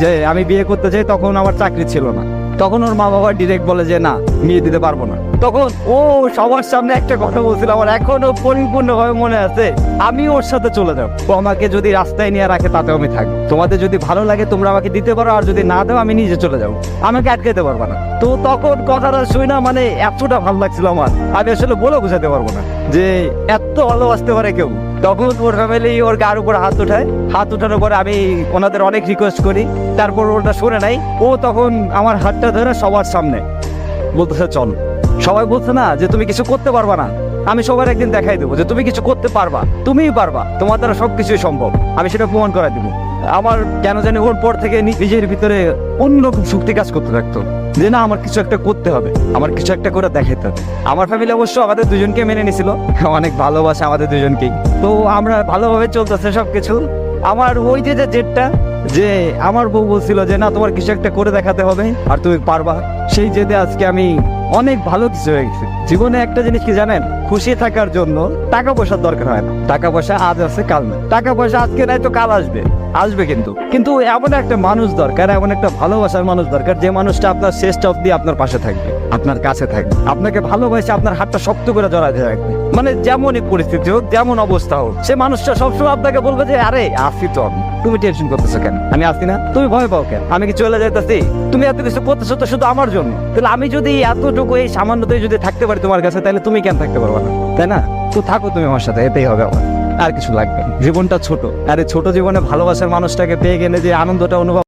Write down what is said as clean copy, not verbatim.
যে আমি বিয়ে করতে চাই, তখন আমার চাকরি ছিল না। তখন ওর মা বাবা ডিরেক্ট বলে যে না, বিয়ে দিতে পারবো না। তখন ও সবার সামনে একটা কথা বলছিল, আমার এখনো পরিপূর্ণভাবে মনে আছে, আমি ওর সাথে চলে যাবো। ও আমাকে যদি রাস্তায় নিয়ে রাখে তাতেও আমি থাকবো। তোমাদের যদি ভালো লাগে তোমরা আমাকে দিতে পারো, আর যদি না দাও আমি নিজে চলে যাবো, আমাকে আটকাতে পারবো না। তো তখন কথাটা শুই না, মানে এতটা ভালো লাগছিল আমার, আমি আসলে বলে বোঝাতে পারবো না যে এত ভালোবাসতে পারে কেউ। তখন ওর ফ্যামিলি ওর গার উপর হাত উঠায়, হাত উঠানোর পরে আমি ওনাদের অনেক রিকোয়েস্ট করি, তারপর ওটা শুনে নাই। ও তখন আমার হাতটা ধরে সবার সামনে বলতেছে চল। সবাই বলছে না যে তুমি কিছু করতে পারবা না, আমি সবার একদিন দেখাই দেবো যে তুমি কিছু করতে পারবা, তুমিই পারবা, তোমার দ্বারা সবকিছুই সম্ভব, আমি সেটা প্রমাণ করাই দেবো। আমার কেন জানি ওর পর থেকে নিজের ভিতরে অন্যরকম শক্তি কাজ করতে থাকতো যে না, আমার কিছু একটা করতে হবে, আমার কিছু একটা করে দেখাতে হবে। আমার ফ্যামিলি অবশ্য আমাদের দুজনকে মেনে নিছিল, অনেক ভালোবাসে আমাদের দুজনকেই। তো আমরা ভালোভাবে চলতেছে সবকিছু। আমার ওই যে জেদটা, যে আমার বউ বলছিল যে না, তোমার কিছু একটা করে দেখাতে হবে আর তুমি পারবা, সেই জেদে আজকে আমি অনেক ভালো কিছু হয়ে গেছে জীবনে। একটা জিনিস কি জানেন, খুশি থাকার জন্য টাকা পয়সার দরকার হয় না। টাকা পয়সা আজ আছে কাল নেই, টাকা পয়সা আজকে নাই তো কাল আসবে, আসবে কিন্তু এমন একটা মানুষ দরকার, এমন একটা ভালোবাসার মানুষ দরকার, যে মানুষটা আপনার শেষটা অব্দি আপনার পাশে থাকবে, আপনার কাছে থাকবে, আপনাকে ভালোবাসে আপনার হাতটা শক্ত করে জড়াতে রাখবে। মানে যেমনই পরিস্থিতি হোক, যেমন অবস্থা হোক, সে মানুষটা সবসময় আপনাকে বলবে যে আরে আসি তো আমি, তুমি টেনশন করতেছো কেন, আমি আসি না, তুমি ভয় পাও কেন, আমি কি চলে যাইতেছি, তুমি এত কিছু করতেছো তো শুধু আমার জন্য। তাহলে আমি যদি এতটুকু এই সামান্যতায় যদি থাকতে পারি তোমার কাছে, তাহলে তুমি কেন থাকতে পারবে না, তাই না? তো থাকো তুমি আমার সাথে, এটাই হবে আমার, আর কিছু লাগবে না। জীবনটা ছোট, আর এই ছোট জীবনে ভালোবাসার মানুষটাকে পেয়ে গেলে যে আনন্দটা অনুভব